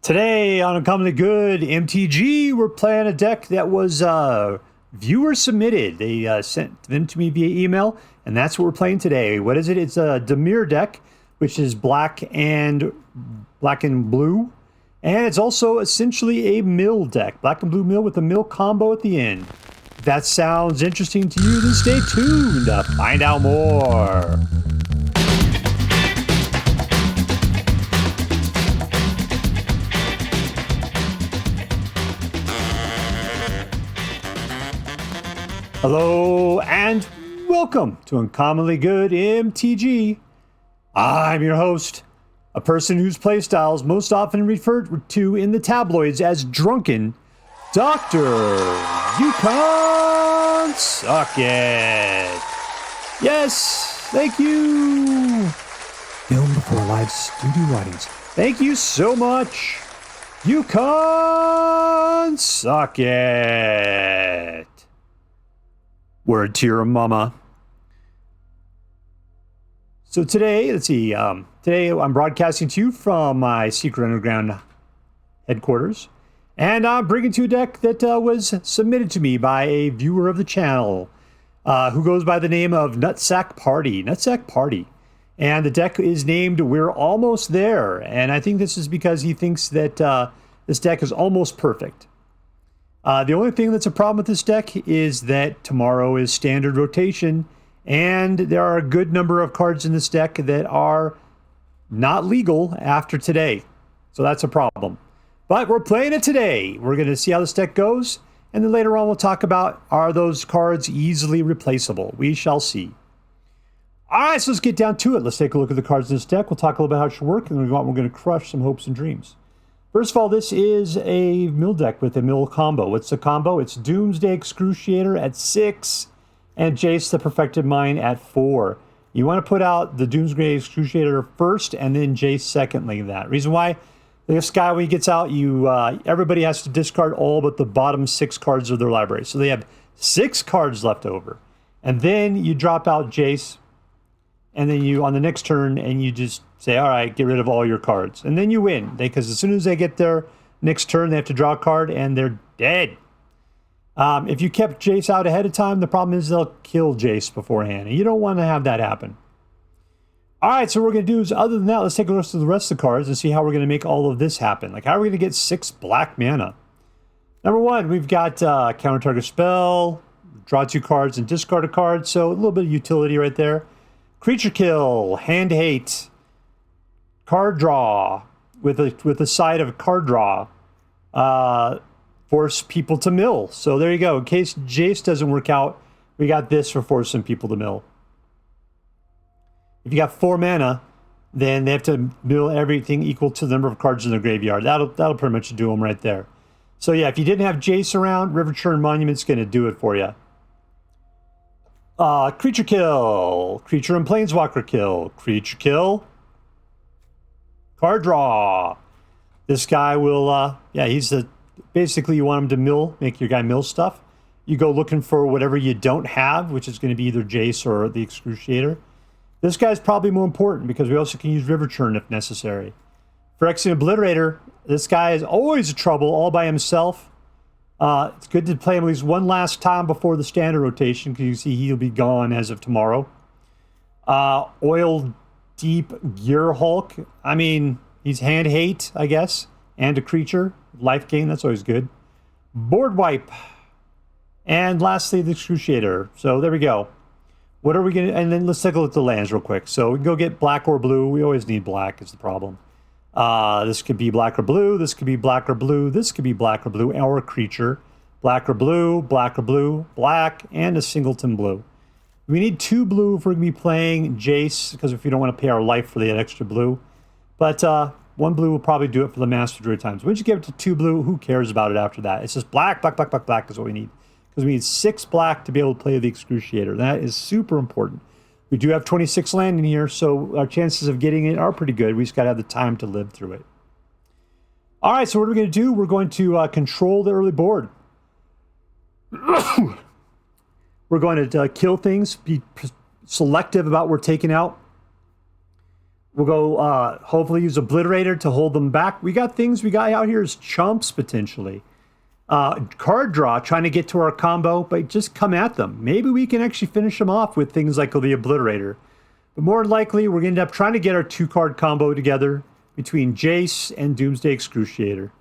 Today on Uncommonly Good MTG, we're playing a deck that was viewer submitted. They sent them to me via email, and that's what we're playing today. What is it? It's a Dimir deck, which is black and blue, and it's also essentially a mill deck, black and blue mill with a mill combo at the end. If that sounds interesting to you, then stay tuned to find out more. Hello and welcome to Uncommonly Good MTG. I'm your host, a person whose playstyle is most often referred to in the tabloids as drunken, Dr. You Can't Suck It. Yes, thank you. Film before live studio audience. Thank you so much. You Can't Suck It. Word to your mama. So today, let's see. Today I'm broadcasting to you from my secret underground headquarters, and I'm bringing to you a deck that was submitted to me by a viewer of the channel, who goes by the name of Nutsackparty. And the deck is named We're Almost There, and I think this is because he thinks that this deck is almost perfect. The only thing that's a problem with this deck is that tomorrow is standard rotation, and there are a good number of cards in this deck that are not legal after today. So that's a problem. But we're playing it today. We're going to see how this deck goes, and then later on we'll talk about, are those cards easily replaceable? We shall see. All right, so let's get down to it. Let's take a look at the cards in this deck. We'll talk a little bit how it should work, and then we're going to crush some hopes and dreams. First of all, this is a mill deck with a mill combo. What's the combo? It's Doomsday Excruciator at 6 and Jace the Perfected Mind at 4. You want to put out the Doomsday Excruciator first and then Jace secondly. That reason why this guy, when he gets out, everybody has to discard all but the bottom 6 cards of their library. So they have 6 cards left over. And then you drop out Jace, and then you, on the next turn, and you just say, all right, get rid of all your cards. And then you win, because as soon as they get their next turn, they have to draw a card, and they're dead. If you kept Jace out ahead of time, the problem is they'll kill Jace beforehand, and you don't want to have that happen. All right, so what we're going to do is, other than that, let's take a look at the rest of the cards and see how we're going to make all of this happen. Like, how are we going to get 6 black mana? Number 1, we've got counter target spell, draw 2 cards, and discard a card, so a little bit of utility right there. Creature kill, hand hate, card draw with a side of card draw, force people to mill. So there you go. In case Jace doesn't work out, we got this for forcing people to mill. If you got 4 mana, then they have to mill everything equal to the number of cards in their graveyard. That'll pretty much do them right there. So yeah, if you didn't have Jace around, Riverchurn Monument's going to do it for you. Creature kill, creature and planeswalker kill, creature kill, card draw. This guy will, basically you want him to mill, make your guy mill stuff. You go looking for whatever you don't have, which is going to be either Jace or the Excruciator. This guy's probably more important because we also can use Riverchurn if necessary. Phyrexian Obliterator, this guy is always a trouble all by himself. It's good to play him at least one last time before the standard rotation, because you see he'll be gone as of tomorrow. Oildeep Gearhulk. I mean, he's hand hate, I guess, and a creature. Life gain, that's always good. Board wipe. And lastly, the Excruciator. So there we go. What are we going to... And then let's take a look at the lands real quick. So we can go get black or blue. We always need black is the problem. This could be black or blue. This could be black or blue. This could be black or blue, or a creature. Black or blue, black or blue, black, and a singleton blue. We need 2 blue if we're going to be playing Jace, because if you don't want to pay our life for that extra blue. But 1 blue will probably do it for the Master Druid times. Once you get it to 2 blue, who cares about it after that? It's just black, black, black, black, black is what we need. Because we need 6 black to be able to play the Excruciator. That is super important. We do have 26 land in here, so our chances of getting it are pretty good. We just got to have the time to live through it. All right, so what are we going to do? We're going to control the early board. We're going to kill things, be selective about what we're taking out. We'll go hopefully use Obliterator to hold them back. We got things we got out here as chumps potentially. Card draw, trying to get to our combo, but just come at them. Maybe we can actually finish them off with things like the Obliterator. But more likely, we're going to end up trying to get our 2-card combo together between Jace and Doomsday Excruciator.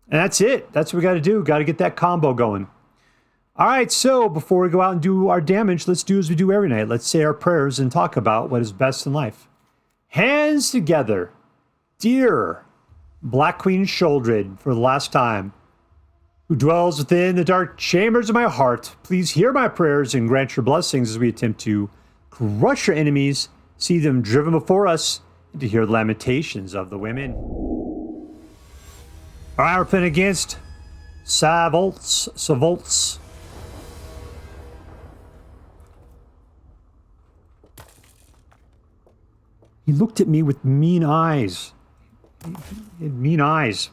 And that's it. That's what we got to do. Got to get that combo going. All right, so before we go out and do our damage, let's do as we do every night. Let's say our prayers and talk about what is best in life. Hands together. Dear Black Queen Sheoldred, for the last time, who dwells within the dark chambers of my heart, please hear my prayers and grant your blessings as we attempt to crush our enemies, see them driven before us, and to hear the lamentations of the women. All right, we're playing against Savultz. He looked at me with mean eyes. He had mean eyes.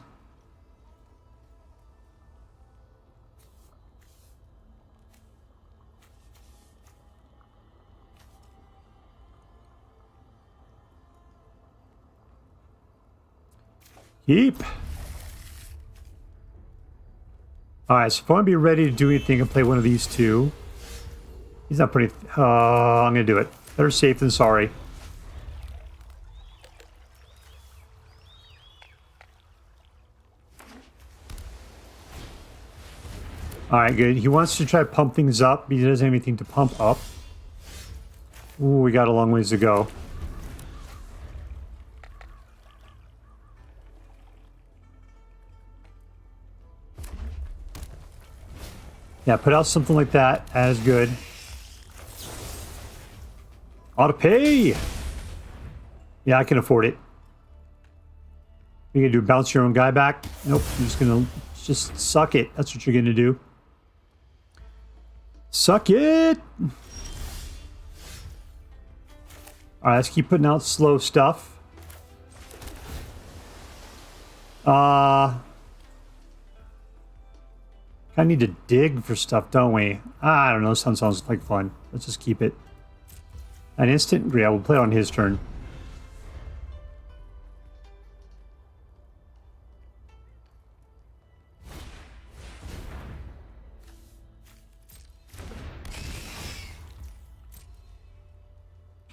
Keep. Alright, so if I want to be ready to do anything and play one of these two. He's not pretty... I'm going to do it. Better safe than sorry. Alright, good. He wants to try to pump things up, but he doesn't have anything to pump up. Ooh, we got a long ways to go. Yeah, put out something like that. That is good. Auto pay! Yeah, I can afford it. You gonna do bounce your own guy back? Nope, you're just gonna just suck it. That's what you're gonna do. Suck it! Alright, let's keep putting out slow stuff. I need to dig for stuff, don't we? I don't know, sounds like fun. Let's just keep it. An instant? Yeah, we'll play it on his turn.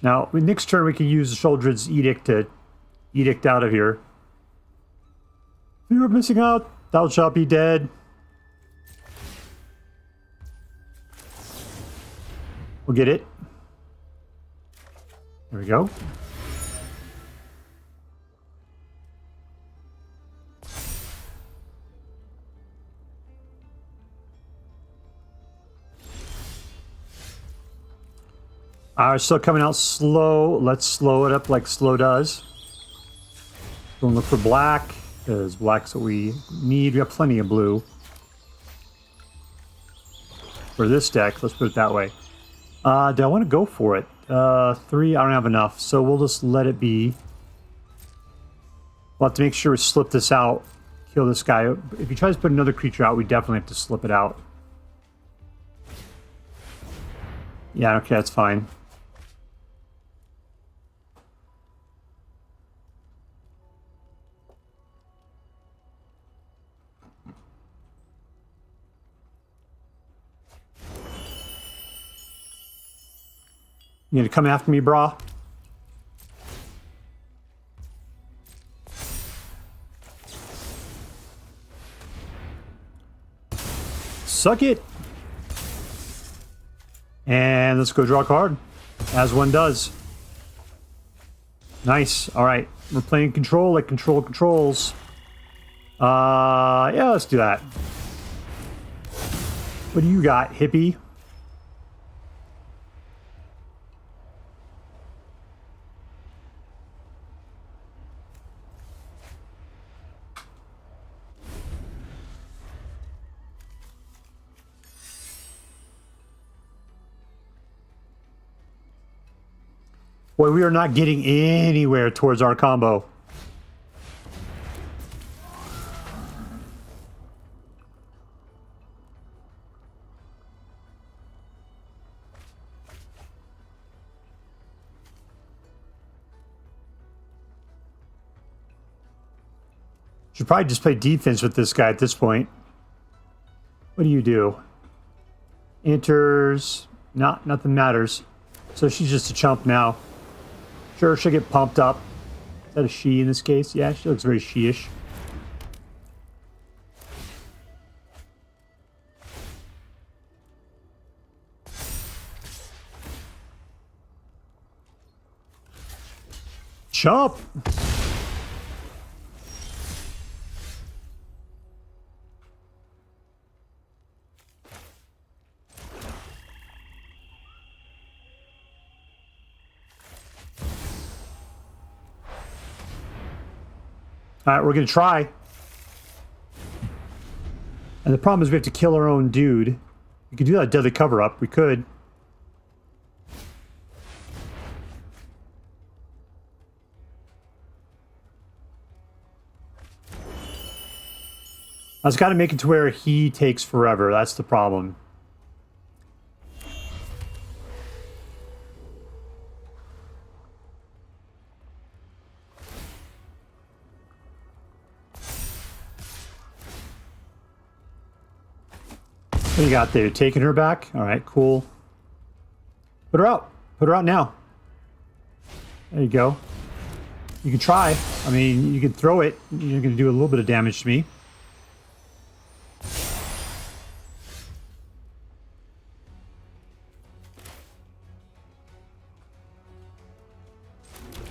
Now, next turn we can use Sheoldred's Edict to Edict out of here. You're missing out. Thou shalt be dead. We'll get it. There we go. Still coming out slow. Let's slow it up like slow does. Don't look for black, because black's what we need. We have plenty of blue. For this deck, let's put it that way. Do I want to go for it? 3, I don't have enough, so we'll just let it be. We'll have to make sure we slip this out. Kill this guy. If he tries to put another creature out, we definitely have to slip it out. Yeah, okay, that's fine. You gonna come after me, brah? Suck it! And let's go draw a card. As one does. Nice. Alright. We're playing control like control controls. Yeah, let's do that. What do you got, hippie? Boy, we are not getting anywhere towards our combo. Should probably just play defense with this guy at this point. What do you do? Enters. Nothing matters. So she's just a chump now. Sure, she'll get pumped up. Is that a she in this case? Yeah, she looks very she-ish. Chump! All right, we're going to try. And the problem is we have to kill our own dude. We could do that deadly cover-up. We could. I just got to make it to where he takes forever. That's the problem. What do you got there? Taking her back? All right, cool. Put her out. Put her out now. There you go. You can try. I mean, you can throw it. You're going to do a little bit of damage to me.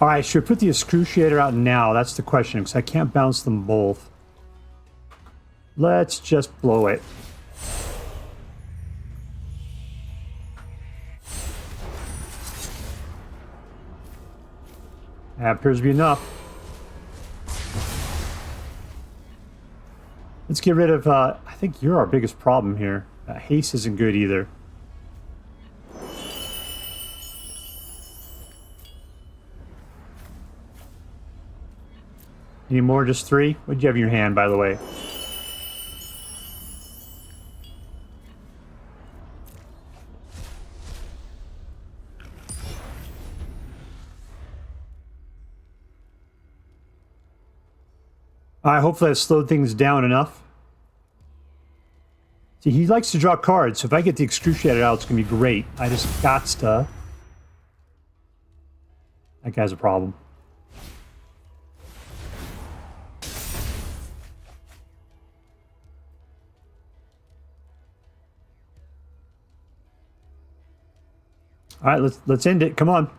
All right, should we put the Excruciator out now? That's the question, because I can't bounce them both. Let's just blow it. That appears to be enough. Let's get rid of, I think you're our biggest problem here. Haste isn't good either. Any more? Just 3? What do you have in your hand, by the way? Hopefully I slowed things down enough. See, he likes to draw cards, so if I get the Excruciator out, it's going to be great. I just got to... That guy's a problem. All right, let's end it. Come on.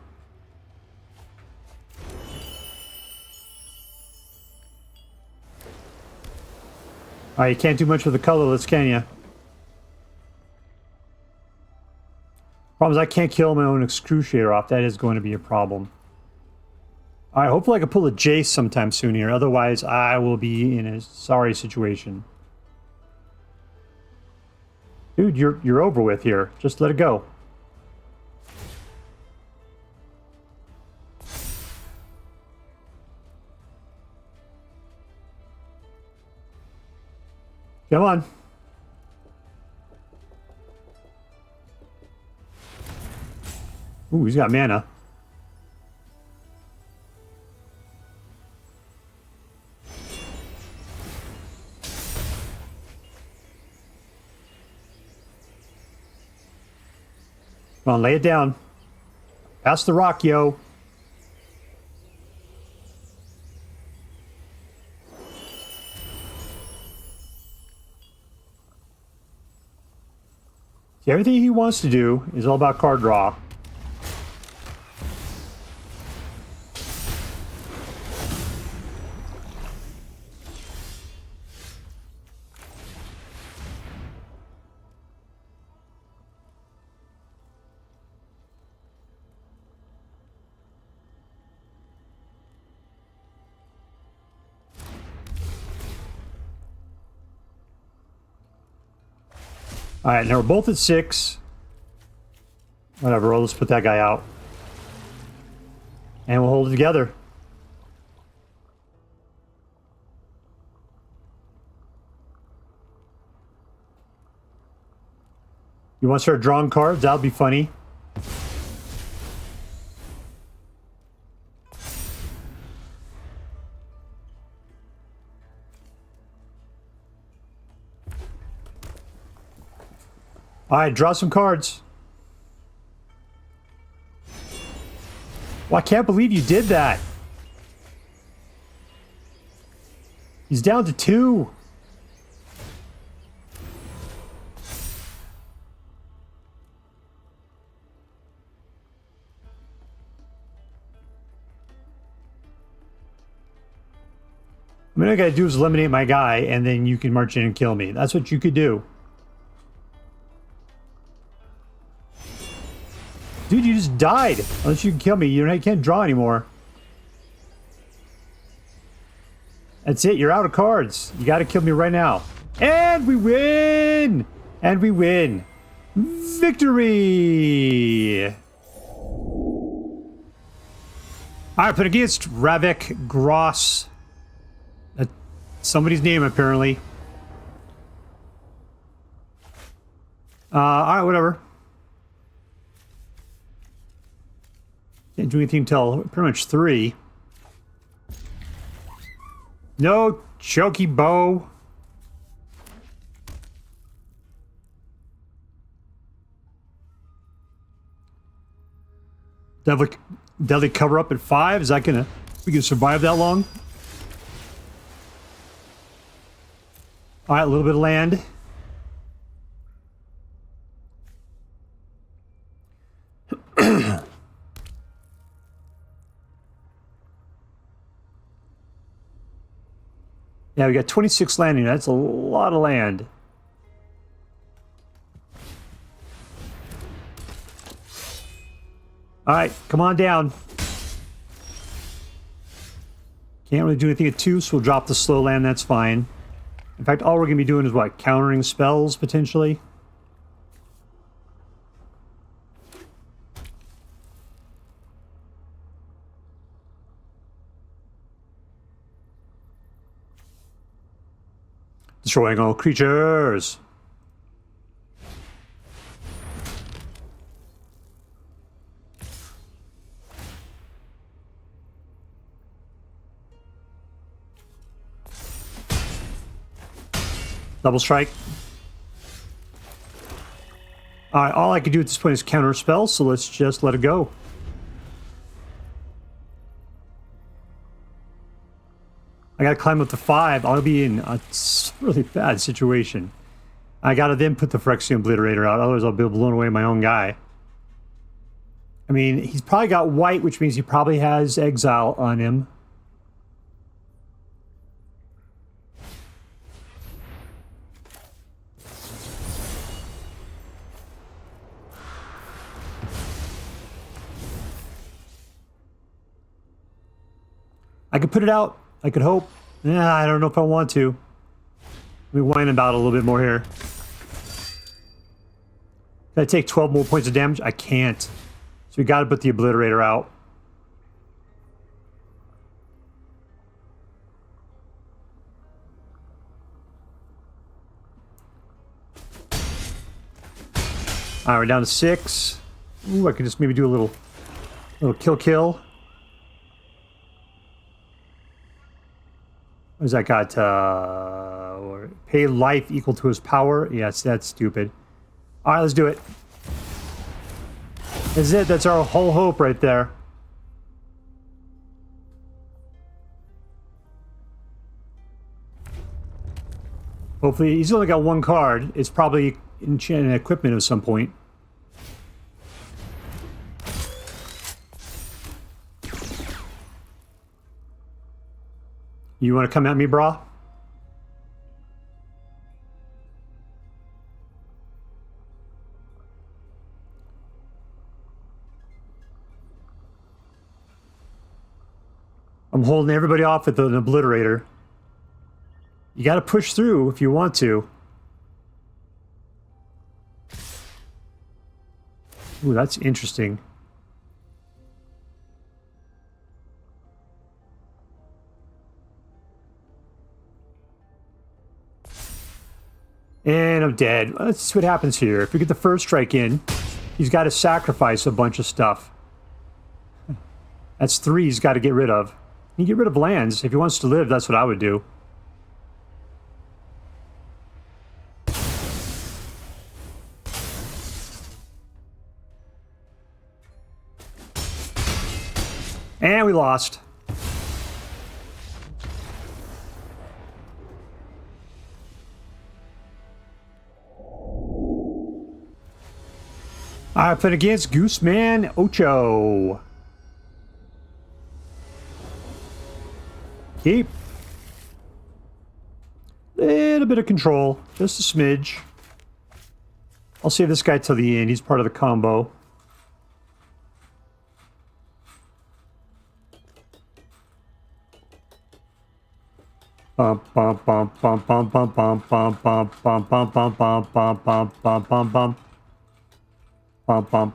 All right, you can't do much with the colorless, can you? Problem is I can't kill my own Excruciator off. That is going to be a problem. All right, hopefully I can pull a Jace sometime soon here. Otherwise, I will be in a sorry situation. Dude, you're over with here. Just let it go. Come on. Ooh, he's got mana. Come on, lay it down. Pass the rock, yo. See, everything he wants to do is all about card draw. All right, now we're both at 6. Whatever, we'll just put that guy out. And we'll hold it together. You want to start drawing cards? That'll be funny. Alright, draw some cards. Well, I can't believe you did that. He's down to 2. I mean, all I gotta do is eliminate my guy, and then you can march in and kill me. That's what you could do. Dude, you just died. Unless you can kill me, you can't draw anymore. That's it, you're out of cards. You gotta kill me right now. And we win! And we win. Victory! Alright, put against Ravec, Gros. Somebody's name, apparently. Alright, whatever. Can't do anything until pretty much 3. No choky bow. Deadly cover up at 5. Is that gonna... we can survive that long? Alright, a little bit of land. Yeah, we got 26 landing. That's a lot of land. Alright, come on down. Can't really do anything at 2, so we'll drop the slow land. That's fine. In fact, all we're going to be doing is, what, countering spells, potentially? Destroying all creatures! Double strike. Alright, all I can do at this point is counter spells, so let's just let it go. I gotta climb up to 5. I'll be in a really bad situation. I gotta then put the Phyrexian Obliterator out, otherwise I'll be blown away my own guy. I mean, he's probably got white, which means he probably has exile on him. I could put it out. I could hope. Yeah, I don't know if I want to. Let me whine about it a little bit more here. Can I take 12 more points of damage? I can't. So we got to put the Obliterator out. Alright, we're down to 6. Ooh, I could just maybe do a little kill. What has that got? Pay life equal to his power? Yes, that's stupid. Alright, let's do it. That's it. That's our whole hope right there. Hopefully, he's only got 1 card. It's probably an equipment of some point. You want to come at me, brah? I'm holding everybody off with an Obliterator. You got to push through if you want to. Ooh, that's interesting. And I'm dead. Let's see what happens here. If we get the first strike in, he's got to sacrifice a bunch of stuff. That's 3 he's got to get rid of. He can get rid of lands. If he wants to live, that's what I would do. And we lost. I played against Gooseman Ocho. Keep. Little bit of control. Just a smidge. I'll save this guy till the end. He's part of the combo. Bum bum bum bum bum bum bum bum bum bum bum bum bum bum bum bum bum bum. Bum bum.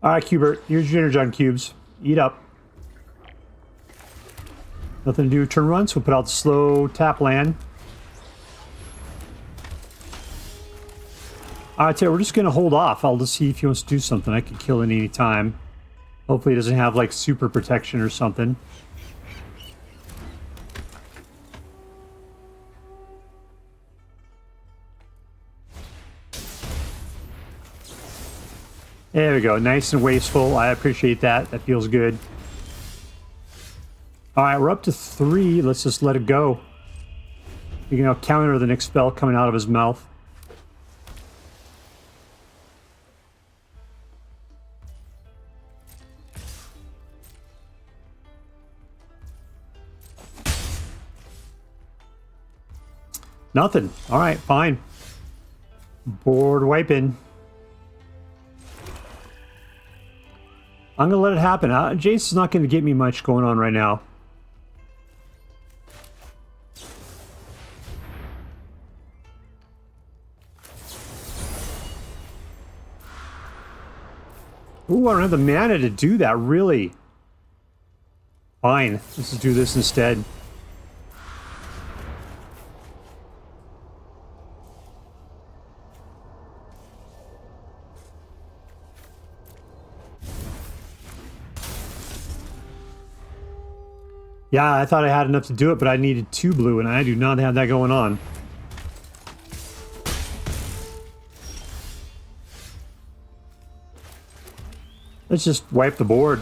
Alright, Cubert, here's your Energon cubes. Eat up. Nothing to do with turn run, so we'll put out the slow tap land. Alright, we're just gonna hold off. I'll just see if he wants to do something. I can kill at any time. Hopefully he doesn't have like super protection or something. There we go. Nice and wasteful. I appreciate that. That feels good. Alright, we're up to 3. Let's just let it go. You can now counter the next spell coming out of his mouth. Nothing. Alright, fine. Board wiping. I'm going to let it happen. Jace is not going to get me much going on right now. Ooh, I don't have the mana to do that, really. Fine. Let's just do this instead. Yeah, I thought I had enough to do it, but I needed 2 blue, and I do not have that going on. Let's just wipe the board.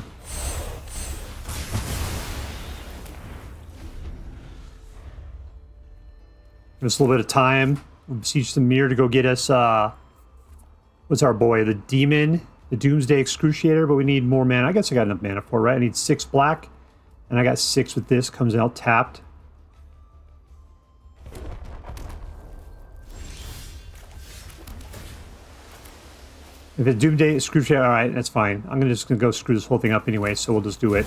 Give us a little bit of time. We'll beseech the mirror to go get us, what's our boy? The demon, the Doomsday Excruciator, but we need more mana. I guess I got enough mana for it, right? I need 6 black. And I got 6 with this, comes out tapped. If it's Doomsday Excruciator, alright, that's fine. I'm just gonna go screw this whole thing up anyway, so we'll just do it.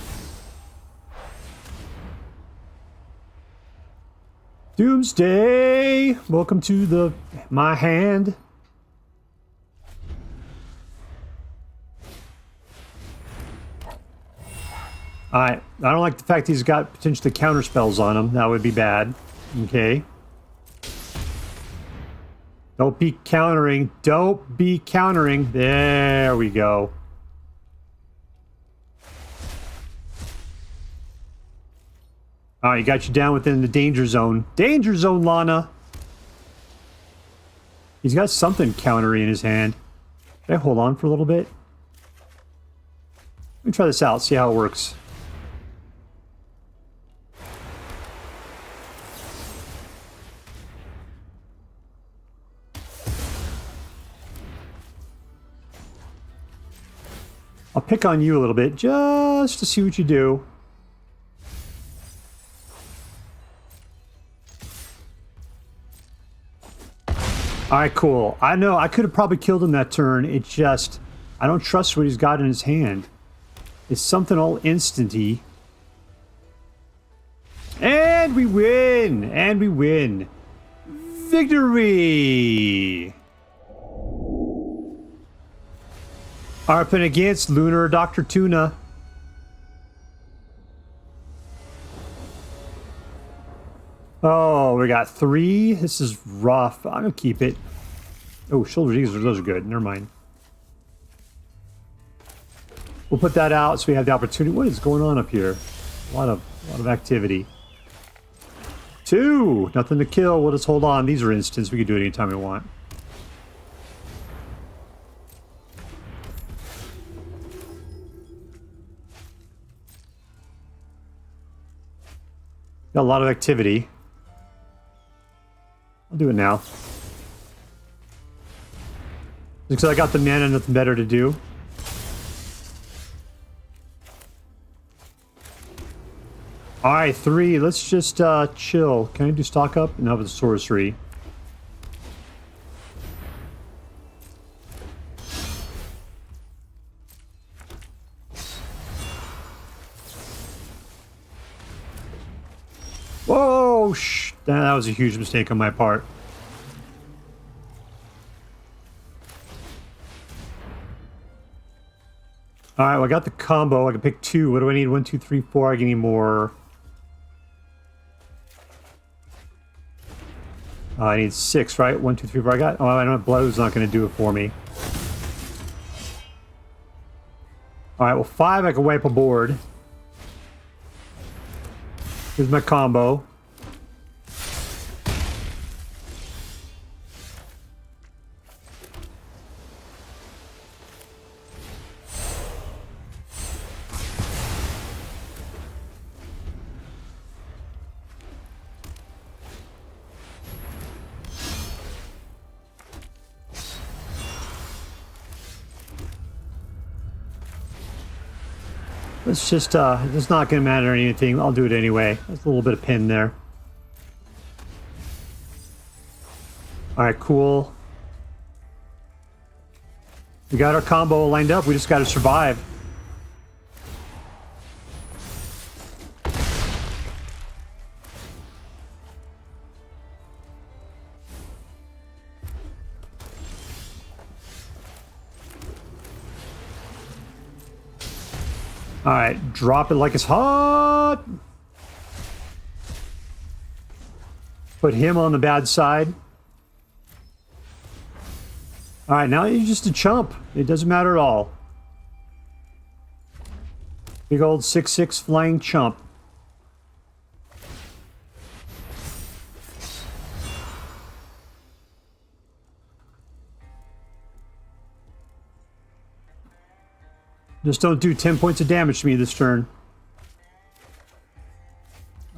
Doomsday! Welcome to my hand. Alright, I don't like the fact he's got potentially counter spells on him. That would be bad. Okay. Don't be countering. Don't be countering. There we go. Alright, he got you down within the danger zone. Danger zone, Lana! He's got something countery in his hand. Should I hold on for a little bit? Let me try this out, see how it works. I'll pick on you a little bit, just to see what you do. Alright, cool. I know, I could have probably killed him that turn. It's just, I don't trust what he's got in his hand. It's something all instant-y. And we win! And we win! Victory! Arpin against LunarDrTuna. Oh, we got 3. This is rough. I'm gonna keep it. Oh, Sheoldred, those are good. Never mind. We'll put that out so we have the opportunity. What is going on up here? A lot of activity. 2! Nothing to kill. We'll just hold on. These are instants. We can do it anytime we want. Got a lot of activity. I'll do it now. Because I got the mana, nothing better to do. Alright, 3. Let's just chill. Can I do stock up? No, with sorcery. Whoa! That was a huge mistake on my part. Alright, well, I got the combo. I can pick 2. What do I need? 1, 2, 3, 4. I can need more. I need 6, right? 1, 2, 3, 4. I got. Oh, I don't have Blow's not going to do it for me. Alright, well, 5 I can wipe a board. Here's my combo. Let's just, it's not going to matter anything. I'll do it anyway. There's a little bit of pin there. Alright, cool. We got our combo lined up. We just got to survive. Alright, drop it like it's hot. Put him on the bad side. Alright, now you're just a chump. It doesn't matter at all. Big old 6/6 flying chump. Just don't do 10 points of damage to me this turn.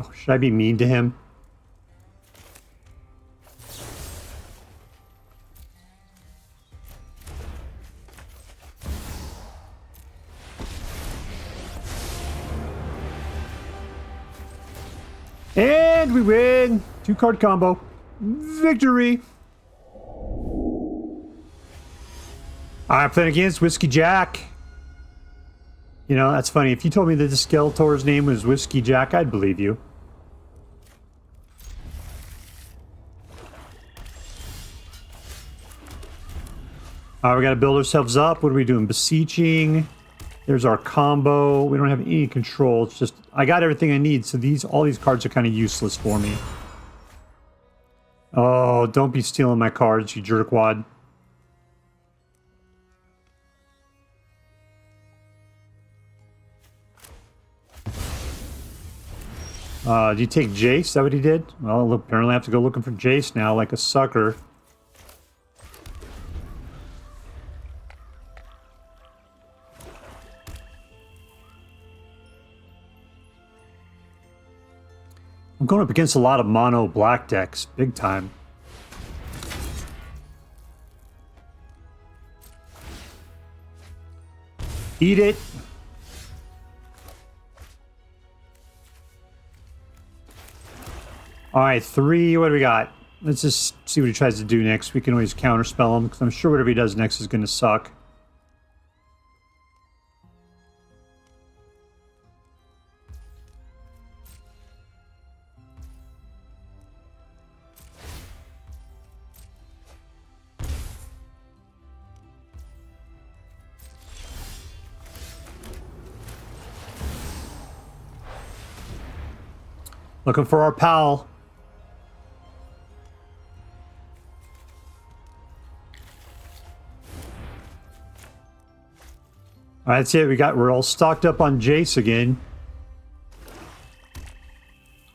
Oh, should I be mean to him? And we win! 2-card combo. Victory! I'm playing against WhiskeyJack. You know, that's funny. If you told me that the Skeletor's name was WhiskeyJack, I'd believe you. Alright, we gotta build ourselves up. What are we doing? Beseeching. There's our combo. We don't have any control. It's just, I got everything I need, so all these cards are kind of useless for me. Oh, don't be stealing my cards, you jerkwad. Do you take Jace? Is that what he did? Well, apparently I have to go looking for Jace now, like a sucker. I'm going up against a lot of mono black decks, big time. Eat it. Alright, 3. What do we got? Let's just see what he tries to do next. We can always counterspell him, because I'm sure whatever he does next is going to suck. Looking for our pal. Alright, that's it. We're all stocked up on Jace again.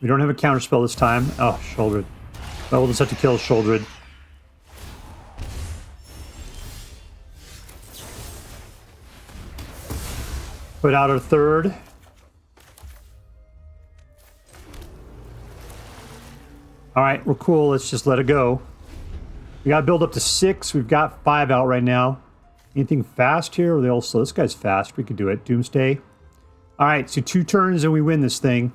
We don't have a counterspell this time. Oh, Sheoldred. Well, we'll just have to kill Sheoldred. Put out our 3rd. All right, we're cool. Let's just let it go. We got to build up to 6. We've got 5 out right now. Anything fast here? Or are they all slow? This guy's fast. We could do it. Doomsday. All right, so 2 turns and we win this thing.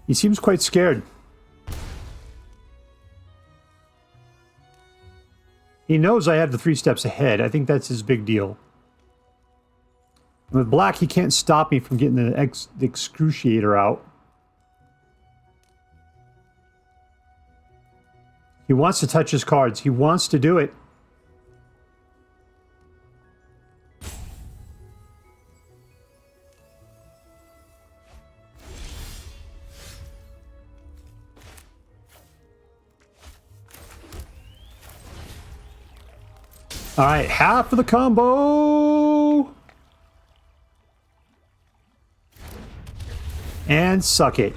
He seems quite scared. He knows I have the 3 steps ahead. I think that's his big deal. With black, he can't stop me from getting the Excruciator out. He wants to touch his cards. He wants to do it. All right, half of the combo. And suck it.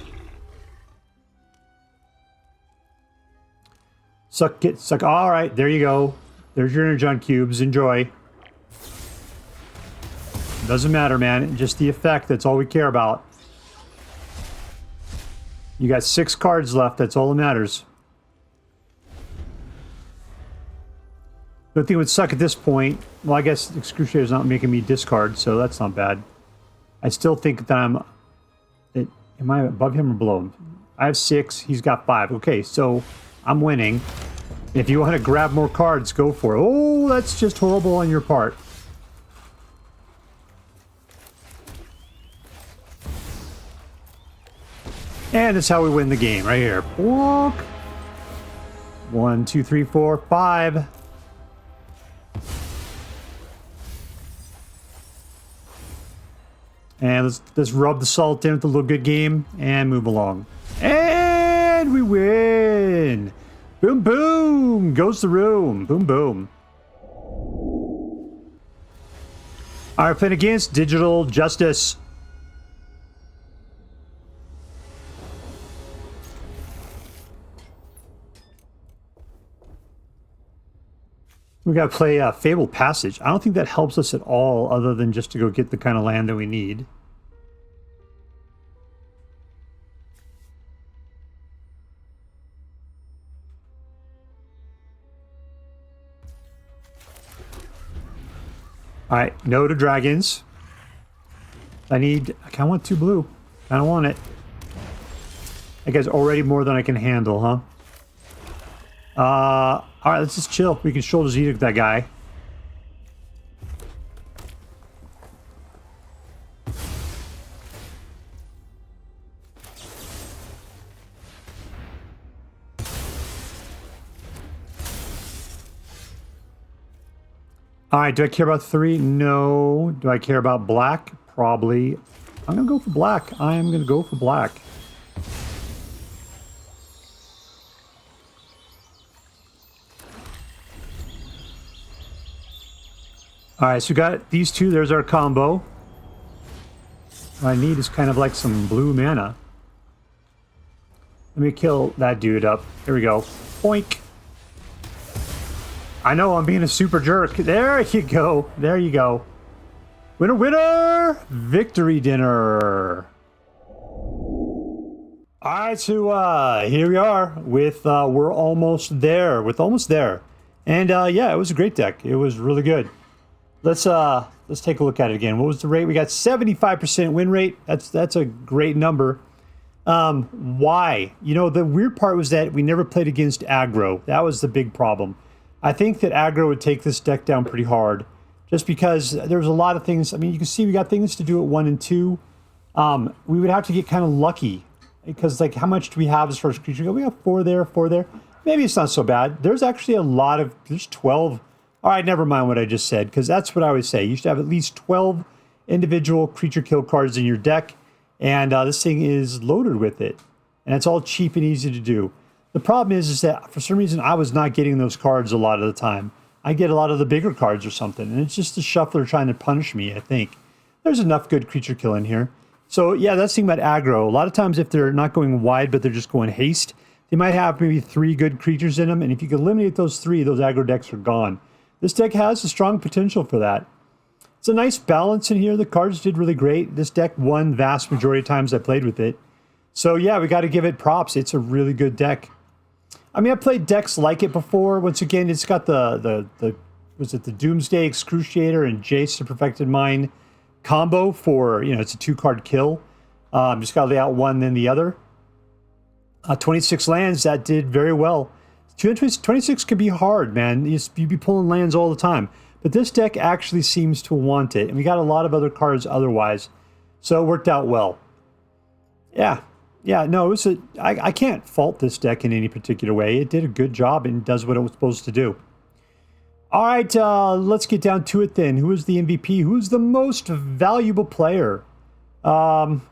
Suck it, suck. All right, there you go. There's your Energon cubes. Enjoy. Doesn't matter, man. Just the effect. That's all we care about. You got 6 cards left. That's all that matters. The thing would suck at this point. Well, I guess Excruciator's not making me discard, so that's not bad. I still think that I'm... Am I above him or below him? I have 6. He's got 5. Okay, so I'm winning. If you want to grab more cards, go for it. Oh, that's just horrible on your part. And that's how we win the game, right here. 1, 2, 3, 4, 5. And let's rub the salt in with a little good game and move along. And we win! Boom, boom! Goes the room. Boom, boom. All right, playing against Digital Justice. We got to play Fabled Passage. I don't think that helps us at all other than just to go get the kind of land that we need. All right, no to dragons. I kind of want 2 blue. I don't want it. That guy's already more than I can handle, huh? All right, let's just chill. We can Sheoldred's Edict that guy. All right, do I care about 3? No. Do I care about black? Probably. I'm going to go for black. I am going to go for black. All right, so we got these 2. There's our combo. What I need is kind of like some blue mana. Let me kill that dude up. Here we go. Boink. I know I'm being a super jerk. There you go. There you go. Winner, winner! Victory dinner. All right, so here we are with we're almost there. And yeah, it was a great deck. It was really good. Let's take a look at it again. What was the rate? We got 75% win rate. That's a great number. Why? You know, the weird part was that we never played against aggro. That was the big problem. I think that aggro would take this deck down pretty hard, just because there was a lot of things. I mean, you can see we got things to do at 1 and 2. We would have to get kind of lucky, because like, how much do we have as far as creature go? We have 4 there, 4 there. Maybe it's not so bad. There's actually a lot of. There's 12. All right, never mind what I just said, because that's what I always say. You should have at least 12 individual creature kill cards in your deck, and this thing is loaded with it. And it's all cheap and easy to do. The problem is that for some reason I was not getting those cards a lot of the time. I get a lot of the bigger cards or something, and it's just the shuffler trying to punish me, I think. There's enough good creature kill in here. So yeah, that's the thing about aggro. A lot of times if they're not going wide, but they're just going haste, they might have maybe 3 good creatures in them, and if you can eliminate those 3, those aggro decks are gone. This deck has a strong potential for that. It's a nice balance in here. The cards did really great. This deck won vast majority of times I played with it. So yeah, we got to give it props. It's a really good deck. I mean, I played decks like it before. Once again, it's got the Doomsday Excruciator and Jace the Perfected Mind combo for, it's a 2-card kill. Just got to lay out one, then the other. 26 lands, that did very well. 26 can be hard, man. You'd be pulling lands all the time. But this deck actually seems to want it. And we got a lot of other cards otherwise. So it worked out well. Yeah, no, I can't fault this deck in any particular way. It did a good job and does what it was supposed to do. All right, let's get down to it then. Who is the MVP? Who's the most valuable player? I'm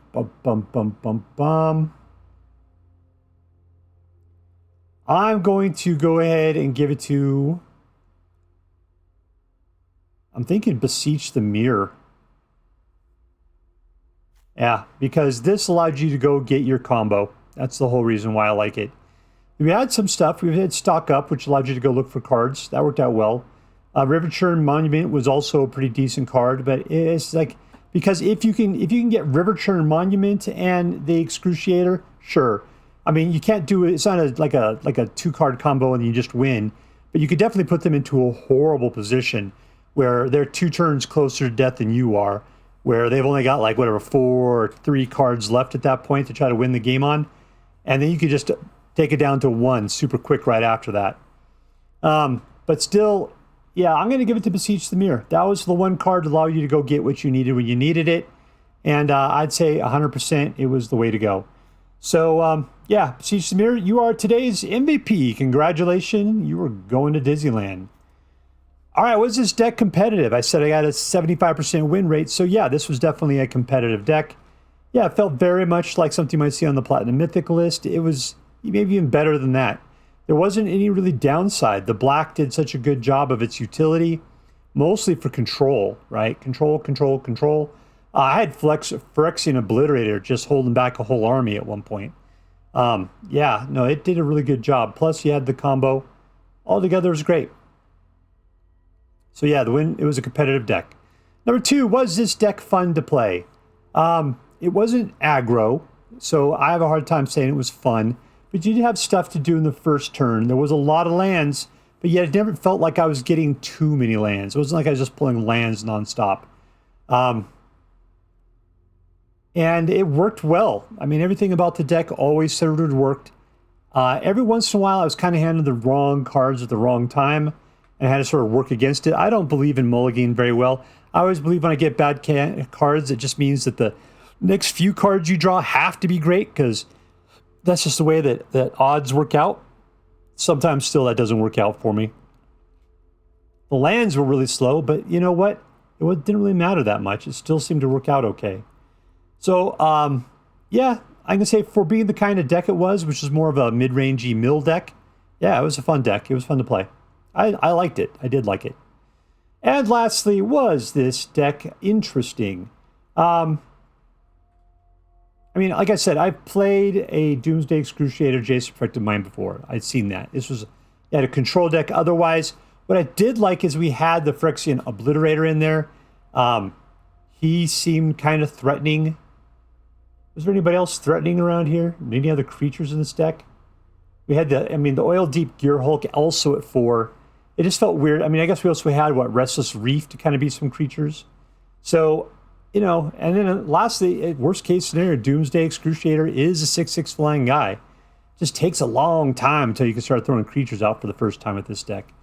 going to go ahead and give it to... I'm thinking Beseech the Mirror. Yeah, because this allowed you to go get your combo. That's the whole reason why I like it. We had some stuff. We had Stock Up, which allowed you to go look for cards. That worked out well. Riverchurn Monument was also a pretty decent card, but it's like, because if you can get Riverchurn Monument and the Excruciator, sure. I mean, you can't do it. It's not like a 2-card combo and you just win, but you could definitely put them into a horrible position where they're 2 turns closer to death than you are, where they've only got 4 or 3 cards left at that point to try to win the game on, and then you could just take it down to 1 super quick right after that. But still, yeah, I'm going to give it to Beseech the Mirror. That was the one card to allow you to go get what you needed when you needed it, and I'd say 100% it was the way to go. So, yeah, Beseech the Mirror, you are today's MVP. Congratulations, you are going to Disneyland. All right, was this deck competitive? I said I got a 75% win rate, so yeah, this was definitely a competitive deck. Yeah, it felt very much like something you might see on the Platinum Mythic list. It was maybe even better than that. There wasn't any really downside. The black did such a good job of its utility, mostly for control, right? Control. I had Phyrexian Obliterator just holding back a whole army at one point. Yeah, no, it did a really good job. Plus, you had the combo. Altogether, it was great. So yeah, the win, it was a competitive deck. Number 2, was this deck fun to play? It wasn't aggro, so I have a hard time saying it was fun. But you did have stuff to do in the first turn. There was a lot of lands, but yet it never felt like I was getting too many lands. It wasn't like I was just pulling lands nonstop. And it worked well. I mean, everything about the deck always sort of worked. Every once in a while, I was kind of handed the wrong cards at the wrong time, and I had to sort of work against it. I don't believe in mulliganing very well. I always believe when I get bad cards, it just means that the next few cards you draw have to be great, because that's just the way that odds work out. Sometimes still that doesn't work out for me. The lands were really slow, but you know what? It didn't really matter that much. It still seemed to work out okay. So, yeah, I can say for being the kind of deck it was, which is more of a mid-rangey mill deck, yeah, it was a fun deck. It was fun to play. I liked it. I did like it. And lastly, was this deck interesting? I mean, like I said, I've played a Doomsday Excruciator Jace Perfected Mind before. I'd seen that. This was a control deck. Otherwise, what I did like is we had the Phyrexian Obliterator in there. He seemed kind of threatening. Was there anybody else threatening around here? Any other creatures in this deck? We had the Oildeep Gearhulk also at 4. It just felt weird. I mean, I guess we also had, Restless Reef to kind of be some creatures. So, and then lastly, worst case scenario, Doomsday Excruciator is a 6/6 flying guy. Just takes a long time until you can start throwing creatures out for the first time with this deck.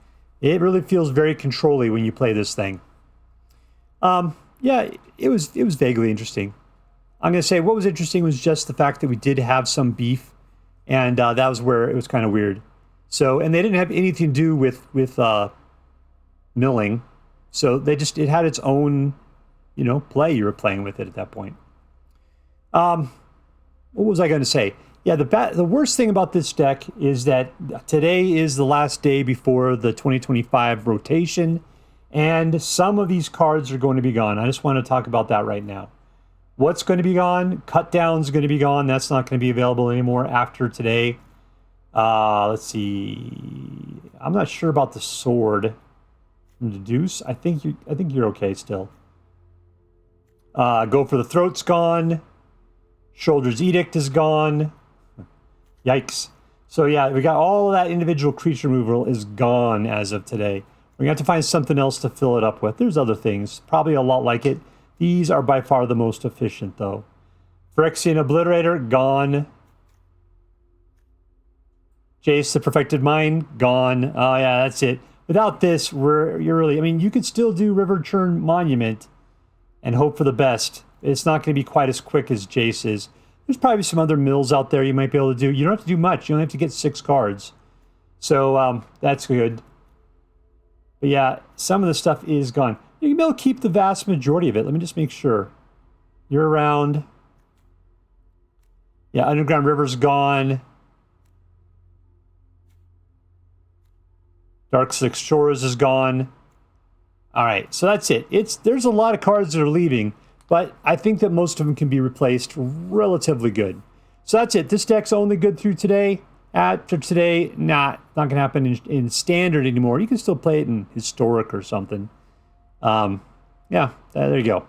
It really feels very control-y when you play this thing. Yeah, it was vaguely interesting. I'm going to say what was interesting was just the fact that we did have some beef, and that was where it was kind of weird. So, and they didn't have anything to do with milling, so it had its own, play you were playing with it at that point. What was I going to say? Yeah, the worst thing about this deck is that today is the last day before the 2025 rotation, and some of these cards are going to be gone. I just want to talk about that right now. What's going to be gone? Cut Down's going to be gone. That's not going to be available anymore after today. Let's see. I'm not sure about the sword. from Deduce. I think you're okay still. Go for the Throat's gone. Sheoldred's Edict is gone. Yikes. So yeah, we got all of that individual creature removal is gone as of today. We're going to have to find something else to fill it up with. There's other things, probably a lot like it. These are by far the most efficient, though. Phyrexian Obliterator, gone. Jace, the Perfected Mind, gone. Oh, yeah, that's it. Without this, you're really... I mean, you could still do Riverchurn Monument and hope for the best. It's not going to be quite as quick as Jace is. There's probably some other mills out there you might be able to do. You don't have to do much. You only have to get 6 cards. So, that's good. But yeah, some of the stuff is gone. You can be able to keep the vast majority of it. Let me just make sure. You're around. Yeah, Underground River's gone. Darkslick Shores is gone. All right, so that's it. There's a lot of cards that are leaving, but I think that most of them can be replaced relatively good. So that's it. This deck's only good through today. After today, not going to happen in Standard anymore. You can still play it in Historic or something. Yeah, there you go.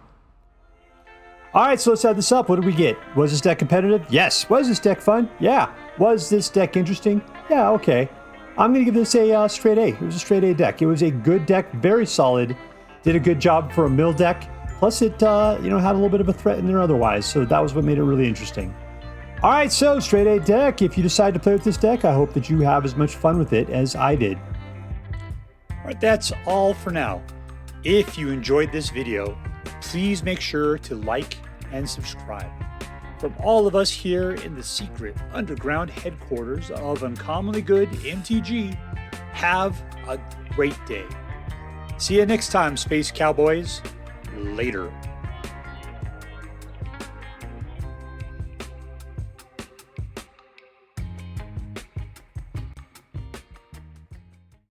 All right, so let's add this up. What did we get? Was this deck competitive? Yes. Was this deck fun? Yeah. Was this deck interesting? Yeah, okay. I'm going to give this a straight A. It was a straight A deck. It was a good deck, very solid. Did a good job for a mill deck. Plus it, had a little bit of a threat in there otherwise. So that was what made it really interesting. All right, so straight A deck. If you decide to play with this deck, I hope that you have as much fun with it as I did. All right, that's all for now. If you enjoyed this video, please make sure to like and subscribe. From all of us here in the secret underground headquarters of Uncommonly Good MTG, have a great day. See you next time, Space Cowboys. Later.